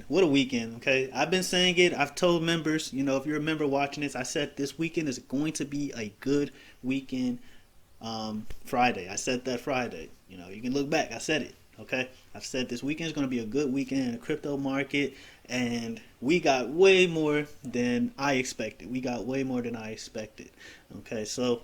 What a weekend, okay? I've been saying it. I've told members, if you're a member watching this, I said this weekend is going to be a good weekend. Friday, I said that Friday. You can look back. I said it, okay? I've said this weekend is going to be a good weekend in the crypto market, and we got way more than I expected. We got way more than I expected, okay? So,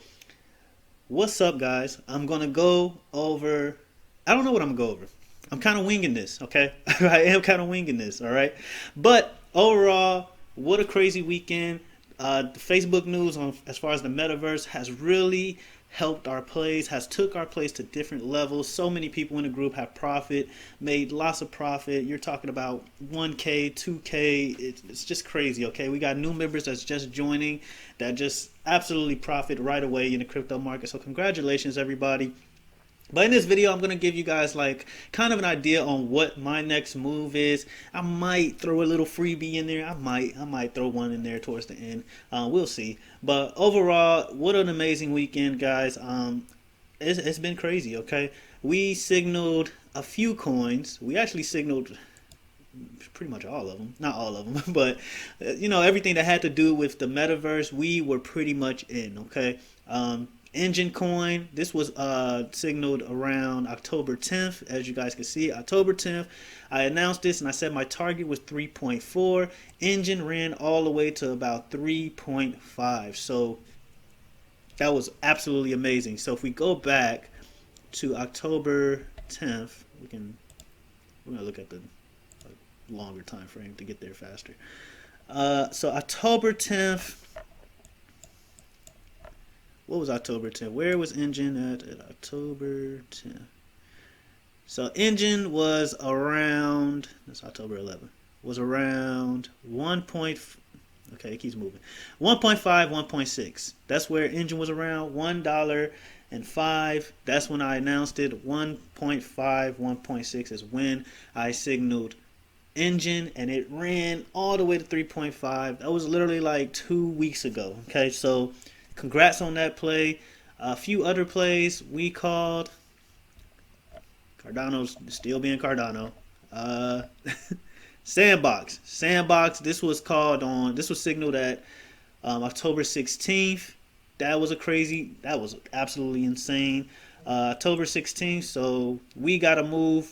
what's up, guys? I'm going to go over. I don't know what I'm going to go over. I'm kind of winging this, okay? I am kind of winging this, all right? But overall, what a crazy weekend. The Facebook news on as far as the metaverse has really helped our plays, has took our plays to different levels. So many people in the group have profit, made lots of profit. You're talking about 1K, 2K. It's just crazy, okay? We got new members that's just joining that just absolutely profit right away in the crypto market. So congratulations, everybody. But in this video, I'm going to give you guys like kind of an idea on what my next move is. I might throw a little freebie in there. I might throw one in there towards the end. We'll see. But overall, what an amazing weekend, guys. It's been crazy, okay? We signaled a few coins. We actually signaled pretty much all of them. Not all of them, but everything that had to do with the metaverse, we were pretty much in, okay? Engine coin, this was signaled around October 10th. As you guys can see, October 10th, I announced this and I said my target was 3.4. Engine ran all the way to about 3.5. So that was absolutely amazing. So if we go back to October 10th, we're gonna look at the longer time frame to get there faster. So October 10th, what was October 10th? Where was Engine at October 10th? So Engine was around, that's October 11th, was around 1. Okay, it keeps moving. 1.5, 1.6. That's where Engine was around, $1.05. That's when I announced it. 1.5, 1.6 is when I signaled Engine, and it ran all the way to 3.5. That was literally like 2 weeks ago. Okay, so congrats on that play. A few other plays we called. Cardano's still being Cardano. Uh, Sandbox. Sandbox. This was called on. This was signaled at October 16th. That was absolutely insane. October 16th. So we got to move.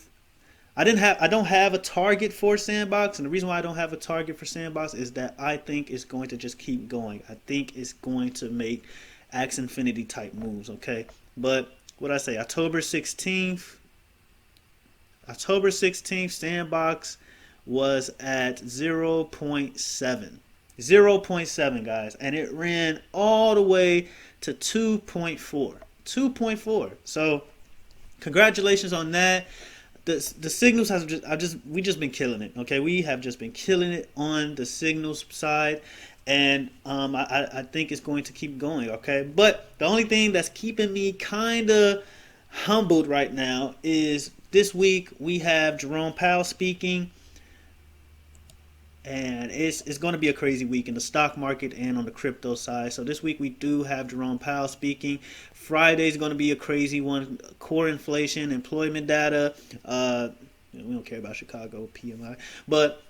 I don't have a target for Sandbox, and the reason why I don't have a target for Sandbox is that I think it's going to just keep going. I think it's going to make Axe Infinity type moves, okay? But what I say, October 16th, Sandbox was at 0.7. 0.7, guys, and it ran all the way to 2.4. 2.4. So, congratulations on that. The signals we just been killing it. Okay, we have just been killing it on the signals side, and I think it's going to keep going. Okay, but the only thing that's keeping me kind of humbled right now is this week we have Jerome Powell speaking, and it's going to be a crazy week in the stock market and on the crypto side. So this week we do have Jerome Powell speaking. Friday is going to be a crazy one. Core inflation, employment data. We don't care about Chicago PMI, but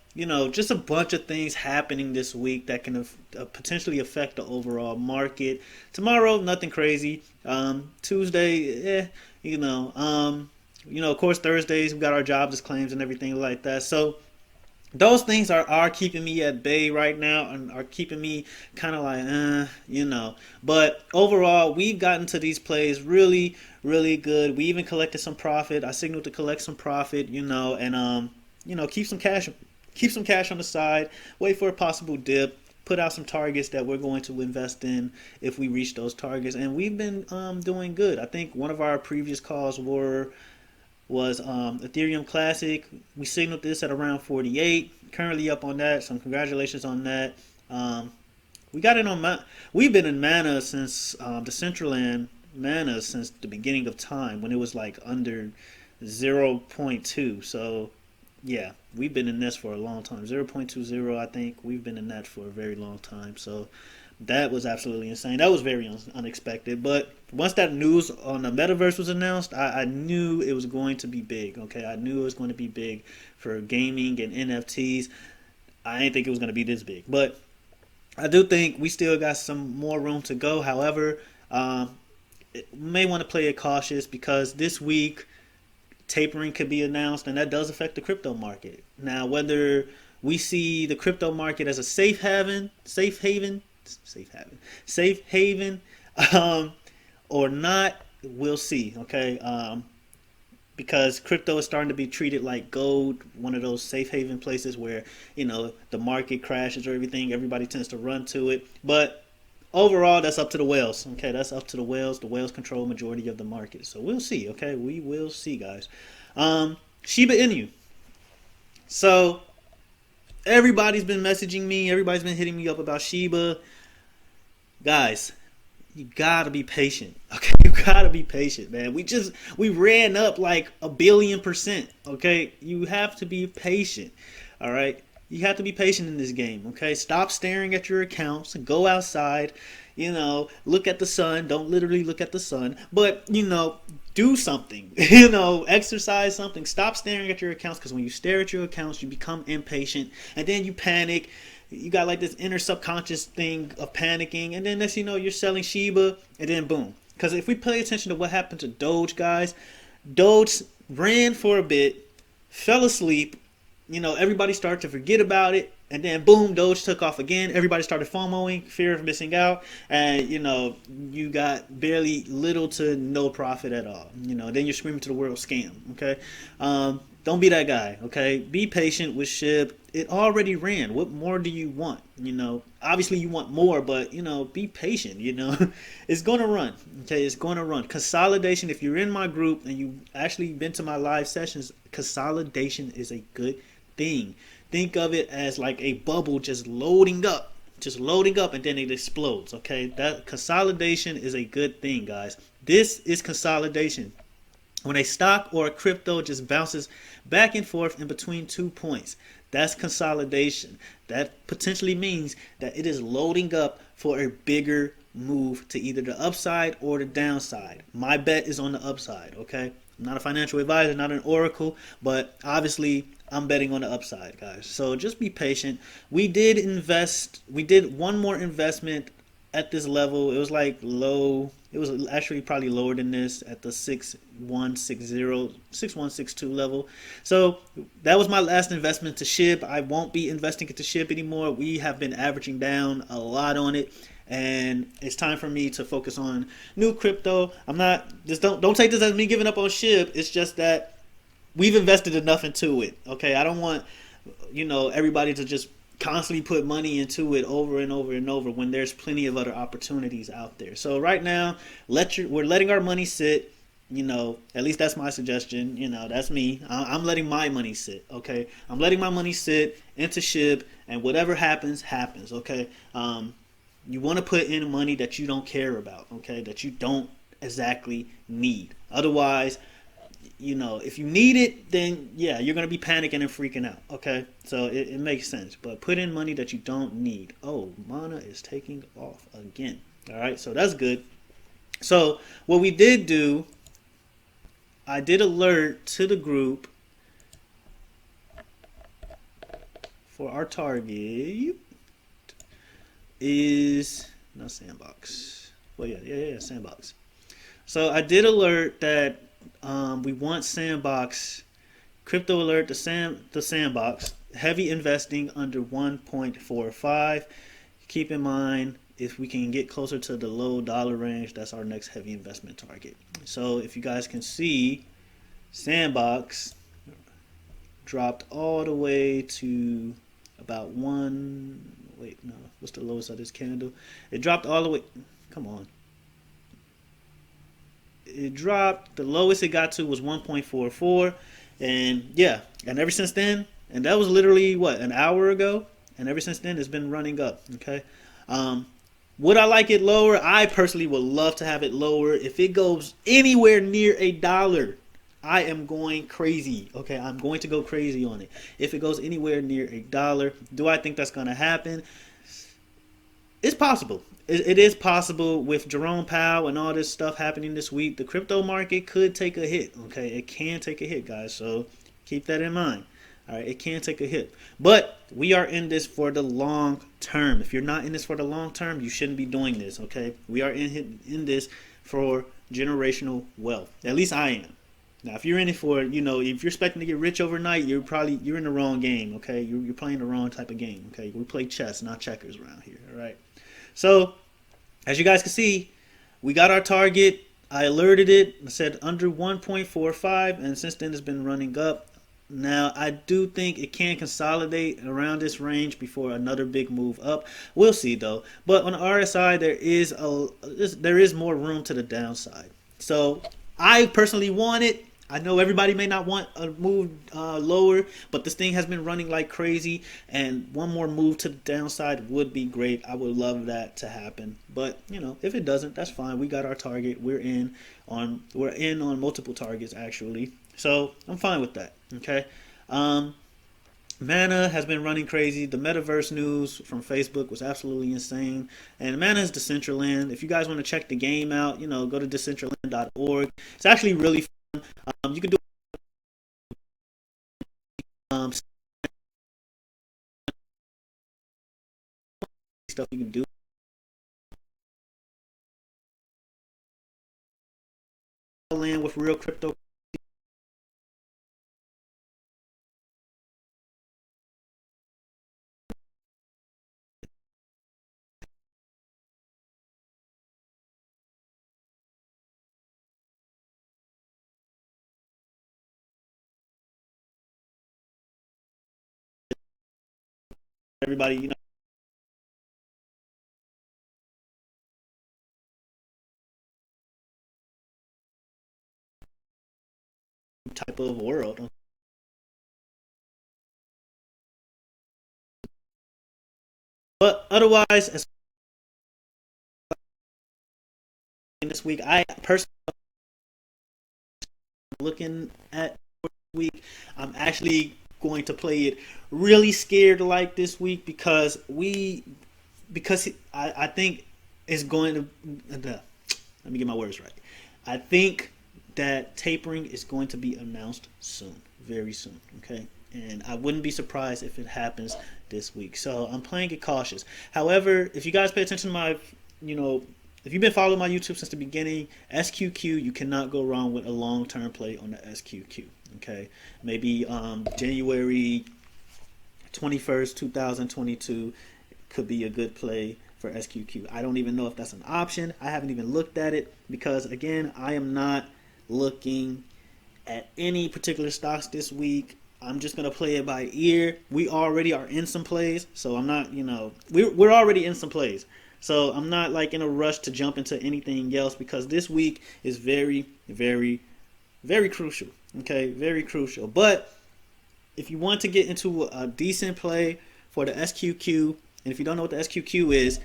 just a bunch of things happening this week that can potentially affect the overall market. Tomorrow, nothing crazy. Tuesday, of course Thursdays we got our jobless claims and everything like that. So those things are keeping me at bay right now and are keeping me kind of like, But overall, we've gotten to these plays really, really good. We even collected some profit. I signaled to collect some profit, and keep some cash on the side. Wait for a possible dip. Put out some targets that we're going to invest in if we reach those targets, and we've been doing good. I think one of our previous calls was Ethereum Classic. We signaled this at around 48. Currently up on that. So congratulations on that. We got it on. We've been in Mana since the Centraland Mana since the beginning of time when it was like under zero point 0.2. So yeah, we've been in this for a long time. 0.20, I think. We've been in that for a very long time. So That was absolutely insane. That was very unexpected. But once that news on the metaverse was announced, I knew it was going to be big. Okay, I knew it was going to be big for gaming and NFTs. I didn't think it was going to be this big, but I do think we still got some more room to go. However, may want to play it cautious because this week tapering could be announced, and that does affect the crypto market. Now, whether we see the crypto market as a safe haven, um, or not, we'll see. Okay, because crypto is starting to be treated like gold, one of those safe haven places where the market crashes or everything, everybody tends to run to it. But overall, that's up to the whales. Okay, that's up to the whales. The whales control majority of the market, so we'll see. Okay, we will see, guys. Shiba Inu. So everybody's been messaging me. Everybody's been hitting me up about Shiba. Guys, you gotta be patient. Okay, you gotta be patient, man. We ran up like 1 billion%. Okay, you have to be patient. All right, you have to be patient in this game. Okay, stop staring at your accounts. Go outside. Look at the sun. Don't literally look at the sun, but do something. Exercise something. Stop staring at your accounts, because when you stare at your accounts, you become impatient, and then you panic. You got like this inner subconscious thing of panicking, and then next you're selling Shiba, and then boom. Because if we pay attention to what happened to Doge, guys, Doge ran for a bit, fell asleep. Everybody started to forget about it, and then boom, Doge took off again. Everybody started FOMOing, fear of missing out, and you got barely little to no profit at all. Then you're screaming to the world, scam. Okay, don't be that guy. Okay, be patient with SHIB. It already ran. What more do you want? Obviously you want more, but be patient. It's gonna run. Okay, it's gonna run. Consolidation. If you're in my group and you've actually been to my live sessions, consolidation is a good thing. Think of it as like a bubble just loading up, and then it explodes. Okay, that consolidation is a good thing, guys. This is consolidation. When a stock or a crypto just bounces back and forth in between 2 points, that's consolidation. That potentially means that it is loading up for a bigger move to either the upside or the downside. My bet is on the upside. Okay, I'm not a financial advisor, not an oracle, but obviously I'm betting on the upside, guys. So just be patient. We did one more investment at this level. It was like low. It was actually probably lower than this at the 6162 level. So that was my last investment to SHIB. I won't be investing into SHIB anymore. We have been averaging down a lot on it, and it's time for me to focus on new crypto. I'm not just don't take this as me giving up on SHIB. It's just that we've invested enough into it. Okay, I don't want everybody to just constantly put money into it over and over and over when there's plenty of other opportunities out there. So right now, we're letting our money sit. At least that's my suggestion. That's me. I'm letting my money sit. Okay, I'm letting my money sit into SHIB, and whatever happens, happens. Okay, you want to put in money that you don't care about. Okay, that you don't exactly need. Otherwise, if you need it, then yeah, you're going to be panicking and freaking out. Okay, so it makes sense. But put in money that you don't need. Oh, Mana is taking off again. All right, so that's good. So what we did do, I did alert to the group for our target is not Sandbox. Well, yeah, Sandbox. So I did alert that we want Sandbox, crypto alert the Sandbox, heavy investing under 1.45. Keep in mind, if we can get closer to the low dollar range, that's our next heavy investment target. So if you guys can see, Sandbox dropped all the way to about what's the lowest of this candle? It dropped all the way, come on. It dropped, the lowest it got to was 1.44, and yeah, and ever since then, and that was literally an hour ago, and ever since then it's been running up. Okay, would I like it lower? I personally would love to have it lower. If it goes anywhere near $1, I am going crazy. Okay, I'm going to go crazy on it. If it goes anywhere near $1, do I think that's going to happen? It's possible. It is possible with Jerome Powell and all this stuff happening this week. The crypto market could take a hit. Okay, it can take a hit, guys. So keep that in mind. All right, it can take a hit, but we are in this for the long term. If you're not in this for the long term, you shouldn't be doing this. Okay, we are in this for generational wealth. At least I am. Now, if you're in it for, if you're expecting to get rich overnight, you're in the wrong game. Okay, you're playing the wrong type of game. Okay, we play chess, not checkers around here. All right. So, as you guys can see, we got our target. I alerted it. I said under 1.45, and since then it's been running up. Now, I do think it can consolidate around this range before another big move up. We'll see though. But on the RSI, there is more room to the downside. So I personally want it. I know everybody may not want a move lower, but this thing has been running like crazy, and one more move to the downside would be great. I would love that to happen, but if it doesn't, that's fine. We got our target. We're in on multiple targets actually, so I'm fine with that. Okay. Mana has been running crazy. The Metaverse news from Facebook was absolutely insane. And Mana is Decentraland. If you guys want to check the game out, go to decentraland.org. It's actually really fun. You can do stuff you can do. Land with real crypto. Everybody, type of world. But otherwise, as this week, I personally looking at this week, I'm actually going to play it really scared like this week because I think it's going to let me get my words right. I think that tapering is going to be announced soon, very soon. Okay, and I wouldn't be surprised if it happens this week. So I'm playing it cautious. However, if you guys pay attention to my, if you've been following my YouTube since the beginning, SQQ, you cannot go wrong with a long-term play on the SQQ. Okay, maybe January 21st, 2022 could be a good play for SQQ. I don't even know if that's an option. I haven't even looked at it because, again, I am not looking at any particular stocks this week. I'm just gonna play it by ear. We already are in some plays, so I'm not, we're already in some plays. So I'm not like in a rush to jump into anything else because this week is very, very, very crucial. Okay, very crucial. But if you want to get into a decent play for the SQQ, and if you don't know what the SQQ is,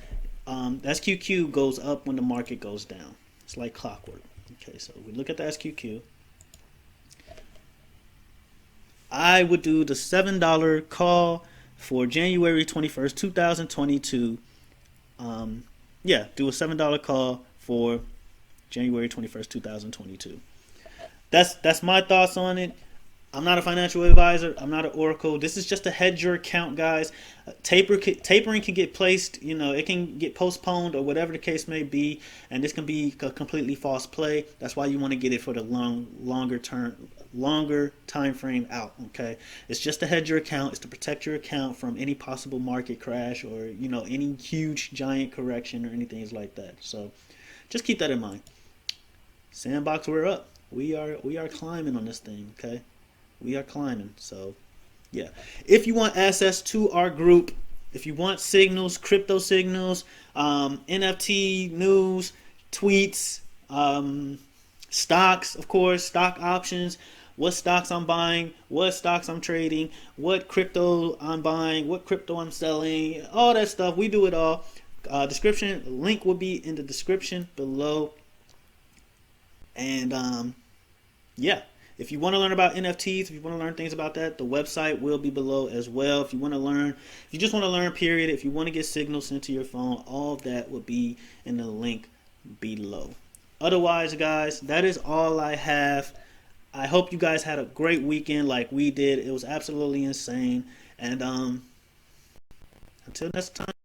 the SQQ goes up when the market goes down. It's like clockwork. Okay, so we look at the SQQ. I would do the $7 call for January 21st, 2022. Do a $7 call for January 21st, 2022. That's my thoughts on it. I'm not a financial advisor. I'm not an oracle. This is just to hedge your account, guys. Tapering can get placed, it can get postponed or whatever the case may be, and this can be a completely false play. That's why you want to get it for the longer time frame out. Okay, it's just to hedge your account. It's to protect your account from any possible market crash or any huge giant correction or anything like that. So just keep that in mind. Sandbox, we're up. We are climbing on this thing. Okay. We are climbing. So, yeah. If you want access to our group, if you want signals, crypto signals, NFT news, tweets, stocks, of course, stock options, what stocks I'm buying, what stocks I'm trading, what crypto I'm buying, what crypto I'm selling, all that stuff. We do it all. Description link will be in the description below. And yeah. If you want to learn about NFTs, if you want to learn things about that, the website will be below as well. If you want to learn, if you just want to learn, period, if you want to get signals sent to your phone, all of that will be in the link below. Otherwise, guys, that is all I have. I hope you guys had a great weekend like we did. It was absolutely insane. And until next time.